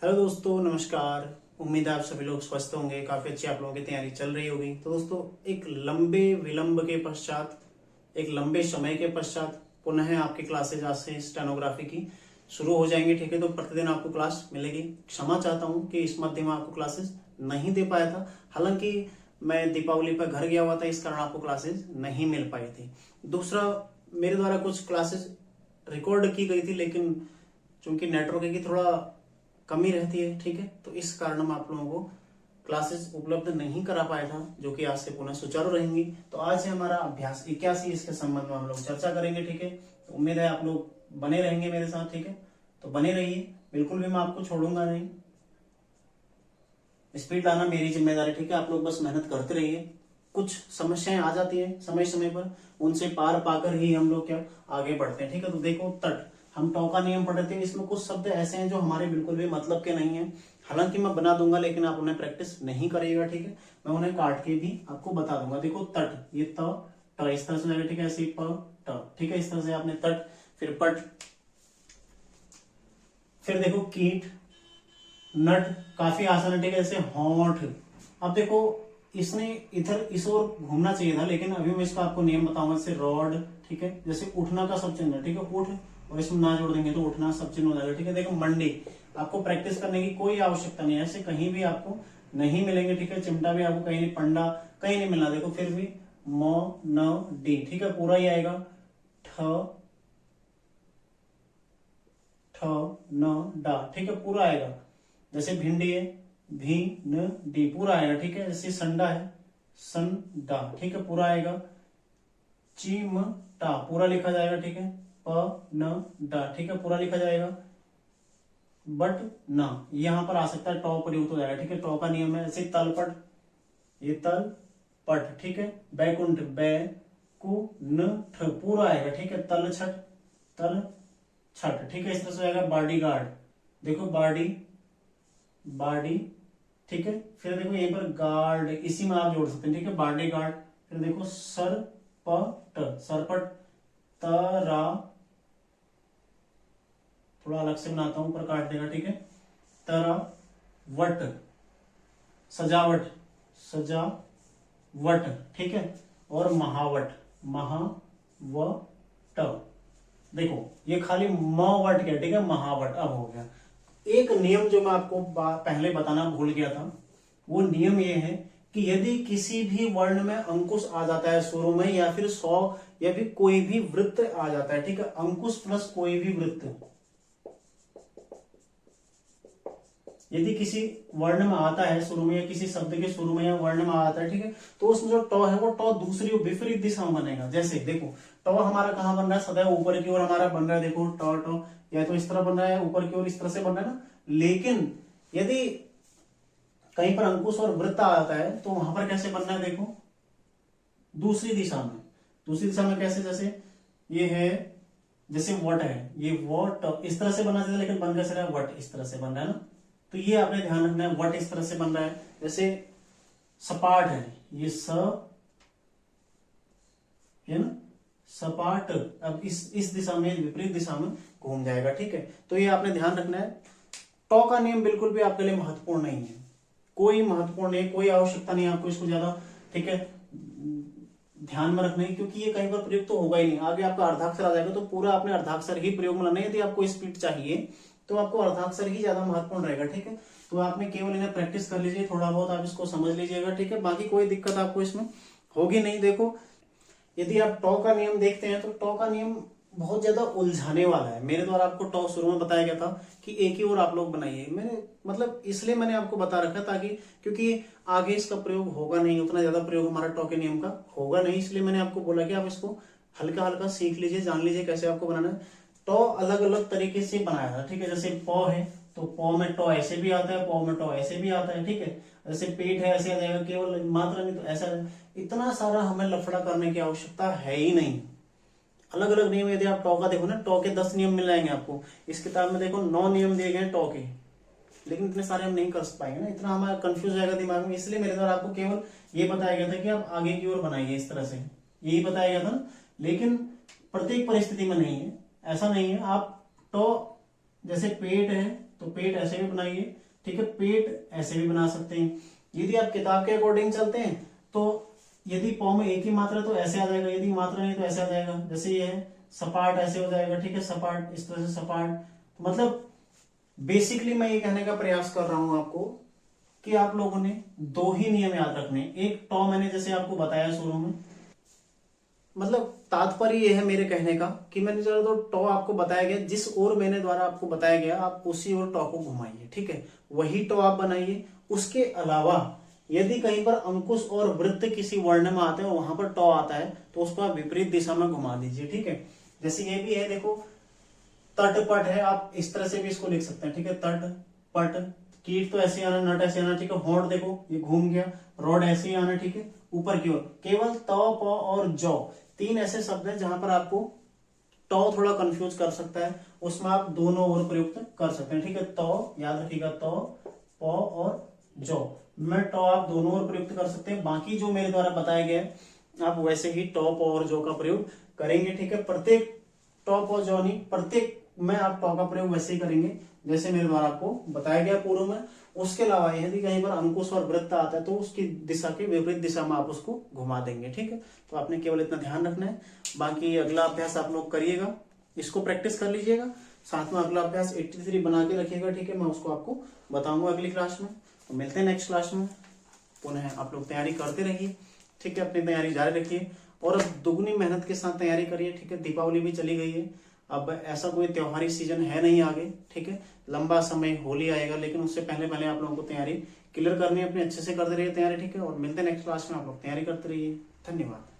Hello दोस्तों, नमस्कार। उम्मीद है आप सभी लोग स्वस्थ होंगे। काफी अच्छी आप लोगों की तैयारी चल रही होगी। तो दोस्तों, एक लंबे विलंब के पश्चात, एक लंबे समय के पश्चात पुनः आपकी क्लासेज आज से स्टेनोग्राफी की शुरू हो जाएंगी। ठीक है, तो प्रतिदिन आपको क्लास मिलेगी। क्षमा चाहता हूँ कि इस मध्य में आपको क्लासेस नहीं दे पाया था। हालांकि मैं दीपावली पर घर गया हुआ था, इस कारण आपको क्लासेस नहीं मिल पाई थी। दूसरा, मेरे द्वारा कुछ क्लासेस रिकॉर्ड की गई थी, लेकिन चूंकि नेटवर्क की थोड़ा कमी रहती है, ठीक है, तो इस कारण हम आप लोगों को क्लासेस उपलब्ध नहीं करा पाया था, जो कि आज से पुनः सुचारू रहेंगी। तो आज है हमारा अभ्यास 81, इसके संबंध में हम लोग चर्चा करेंगे। ठीक है, तो उम्मीद है आप लोग बने रहेंगे मेरे साथ। ठीक है, तो बने रहिए, बिल्कुल भी मैं आपको छोड़ूंगा नहीं। स्पीड लाना मेरी जिम्मेदारी। ठीक है, आप लोग बस मेहनत करते रहिए। कुछ समस्याएं आ जाती है समय समय पर, उनसे पार पाकर ही हम लोग क्या आगे बढ़ते हैं। ठीक है, तो देखो, तट, हम टॉ का नियम पढ़ रहे थे। इसमें कुछ शब्द ऐसे हैं जो हमारे बिल्कुल भी मतलब के नहीं है। हालांकि मैं बना दूंगा, लेकिन आप उन्हें प्रैक्टिस नहीं करिएगा। ठीक है, मैं उन्हें काट के भी आपको बता दूंगा। देखो, तट, ये ट इस तरह से जाएगा। ठीक है, ऐसे प ट। ठीक है, इस तरह से आपने तट, फिर पट, फिर देखो कीट, नट, काफी आसान है। ठीक है, जैसे होंठ। अब देखो, इसने इधर इस ओर घूमना चाहिए था, लेकिन अभी मैं इसका आपको नियम बताऊंगा। जैसे रॉड, ठीक है, जैसे उठना का सब चिन्ह है। ठीक है, उठ, और इसमें ना जोड़ देंगे तो उठना सब चिन्ह हो जाएगा। ठीक है, देखो मंडी, आपको प्रैक्टिस करने की कोई आवश्यकता नहीं है, ऐसे कहीं भी आपको नहीं मिलेंगे। ठीक है, चिमटा भी आपको कहीं नहीं, पंडा कहीं नहीं मिलना। देखो फिर भी मो न डी, ठीक है, पूरा ही आएगा। ठ ठ न डा, ठीक है, पूरा आएगा। जैसे भिंडी है, भी न डी, पूरा आएगा। ठीक है, जैसे संडा है, सन डा, ठीक है, पूरा आएगा। चिमटा, पूरा लिखा जाएगा। ठीक है, प न डा, ठीक है, पूरा लिखा जाएगा। बट ना, यहां पर आ सकता है टॉ प्रयुक्त हो जाएगा। ठीक है, टॉ का नियम है। जैसे तलपट, ये तल पट, ठीक है, बैकुंठ, बै कु न ठ, पूरा आएगा। ठीक है, तल छठ, तल छठ, ठीक है, इस तरह से आएगा। बॉडी गार्ड, देखो बॉडी, बॉडी, ठीक है, फिर देखो यहीं पर गार्ड, इसी में आप जोड़ सकते हैं। ठीक है, बॉडी गार्ड। फिर देखो सरपट, सरपट, तरा, थोड़ा अलग से बनाता हूं, ऊपर काट देगा। ठीक है, तरा वट, सजावट, सजावट, ठीक है, और महावट, महावट। देखो ये खाली म वर्ड क्या, ठीक है, महावट अब हो गया। एक नियम जो मैं आपको पहले बताना भूल गया था, वो नियम ये है कि यदि किसी भी वर्ण में अंकुश आ जाता है शुरू में, या फिर 100, या फिर कोई भी वृत्त आ जाता है, ठीक है, अंकुश प्लस कोई भी वृत्त, यदि किसी वर्ण में आता है शुरू में, या किसी शब्द के शुरू में या वर्ण में आता है, ठीक है, तो उसमें जो ट है वो ट दूसरी विपरीत दिशा में बनेगा। जैसे देखो, ट हमारा कहाँ बन रहा है, सदैव ऊपर की ओर हमारा बन रहा है। देखो ट, या तो इस तरह बन रहा है, ऊपर की ओर इस तरह से बन रहा है ना। लेकिन यदि कहीं पर अंकुश और वृत्त आता है, तो वहां पर कैसे बनना है, देखो दूसरी दिशा में। दूसरी दिशा में कैसे, जैसे ये है, जैसे वट है, ये वट इस तरह से बनना चाहिए, लेकिन बन कैसे रहा है, वट इस तरह से बन रहा है ना। तो ये आपने ध्यान रखना है, वट इस तरह से बन रहा है। जैसे सपाट है, ये स है ना, सपाट, अब इस दिशा में, विपरीत दिशा में घूम जाएगा। ठीक है, तो ये आपने ध्यान रखना है। टॉ का नियम बिल्कुल भी आपके लिए महत्वपूर्ण नहीं है, कोई महत्वपूर्ण नहीं, कोई आवश्यकता नहीं आपको इसको ज्यादा, ठीक है, ध्यान में रखना है, क्योंकि ये कहीं पर प्रयोग तो होगा ही नहीं। आगे आपका अर्धाक्षर आ जाएगा, तो पूरा आपने अर्धाक्षर ही प्रयोग में लाना है। यदि आपको स्पीड चाहिए तो आपको अर्धाक्षर ही ज्यादा महत्वपूर्ण रहेगा। ठीक है, तो आपने केवल इन्हें प्रैक्टिस कर लीजिए, थोड़ा बहुत आप इसको समझ लीजिएगा। ठीक है, बाकी कोई दिक्कत आपको इसमें होगी नहीं। देखो, यदि आप टॉ का नियम देखते हैं, तो टॉ का नियम बहुत ज्यादा उलझाने वाला है। मेरे द्वारा आपको टॉ शुरू में बताया गया था कि एक ही ओर आप लोग बनाइए। मैंने मतलब इसलिए मैंने आपको बता रखा, ताकि क्योंकि आगे इसका प्रयोग होगा नहीं, उतना ज्यादा प्रयोग हमारा टॉ के नियम का होगा नहीं, इसलिए मैंने आपको बोला कि आप इसको हल्का हल्का सीख लीजिए, जान लीजिए कैसे आपको बनाना है। टॉ अलग अलग तरीके से बनाया था। ठीक है, जैसे पौ है, तो पौ में टॉ ऐसे भी आता है, पौ में टॉ ऐसे भी आता है। ठीक है, जैसे पेट है, ऐसे आ जाएगा, केवल मात्रा नहीं तो ऐसा। इतना सारा हमें लफड़ा करने की आवश्यकता है ही नहीं। अलग अलग नियम, यदि आप टॉ का देखो ना, टॉ के 10 नियम मिल जाएंगे आपको। इस किताब में देखो 9 नियम दिए गए टॉ के, लेकिन इतने सारे हम नहीं कर पाएंगे ना, इतना हमारा कंफ्यूज जाएगा दिमाग में। इसलिए मेरे द्वारा आपको केवल ये बताया गया था कि आप आगे की ओर बनाइए इस तरह से, यही बताया गया था। लेकिन प्रत्येक परिस्थिति में नहीं है, ऐसा नहीं है। आप टॉ, जैसे पेट है तो पेट ऐसे भी बनाइए, ठीक है, पेट ऐसे भी बना सकते हैं। यदि आप किताब के अकॉर्डिंग चलते हैं तो यदि पौ में एक ही मात्रा तो ऐसे आ जाएगा, यदि मात्रा नहीं तो ऐसे आ जाएगा। जैसे ये है सपाट, ऐसे हो जाएगा, ठीक है, सपाट, इस तरह से सपाट। तो मतलब बेसिकली मैं ये कहने का प्रयास कर रहा हूं आपको कि आप लोगों ने दो ही नियम याद रखने। एक टॉ मैंने जैसे आपको बताया शुरू में, मतलब तात्पर्य ये है मेरे कहने का कि मैंने चलो तो टॉ आपको बताया गया, जिस ओर मैंने द्वारा आपको बताया गया आप उसी ओर टॉ को घुमाइए, ठीक है, वही टॉ आप बनाइए। उसके अलावा यदि कहीं पर अंकुश और वृत्त किसी वर्ण में आते हैं वहां पर टॉ आता है तो उसको आप विपरीत दिशा में घुमा दीजिए, ठीक है। जैसे ये भी है, देखो तटपट है, आप इस तरह से भी इसको लिख सकते हैं, ठीक है, तट पट। कीट तो ऐसे आना, नट ऐसे आना, ठीक है। होंठ देखो ये घूम गया, रॉड ऐसे ही आना, ठीक है, ऊपर की ओर। केवल त, प और जौ तीन ऐसे शब्द हैं जहां पर आपको टॉ थोड़ा कंफ्यूज कर सकता है, उसमें आप दोनों ओर प्रयुक्त कर सकते हैं, ठीक है। तो याद रखिएगा, तो प और जौ में टॉ आप दोनों ओर प्रयुक्त कर सकते हैं। बाकी जो मेरे द्वारा बताया गया है आप वैसे ही टॉ, प और जौ का प्रयोग करेंगे, ठीक है। प्रत्येक टॉ, प, जौ नहीं, प्रत्येक में आप टॉ का प्रयोग वैसे ही करेंगे जैसे मेरे द्वारा आपको बताया गया पूर्व में। उसके अलावा यदि कहीं पर अंकुश और वृत्त आता है तो उसकी दिशा के विपरीत दिशा में आप उसको घुमा देंगे, ठीक है। तो आपने केवल इतना ध्यान रखना है। बाकी अगला अभ्यास आप लोग करिएगा, इसको प्रैक्टिस कर लीजिएगा, साथ में अगला अभ्यास 83 बना के रखिएगा, ठीक है। मैं उसको आपको बताऊंगा अगली क्लास में। तो मिलते हैं नेक्स्ट क्लास में। पुनः आप लोग तैयारी करते रहिए, ठीक है, अपनी तैयारी जारी रखिए और अब दुगनी मेहनत के साथ तैयारी करिए, ठीक है। दीपावली भी चली गई है, अब ऐसा कोई त्योहारी सीजन है नहीं आगे, ठीक है। लंबा समय होली आएगा, लेकिन उससे पहले पहले आप लोगों को तैयारी क्लियर करनी है अपनी, अच्छे से करते रहिए तैयारी, ठीक है। और मिलते हैं नेक्स्ट क्लास में, आप लोग तैयारी करते रहिए। धन्यवाद।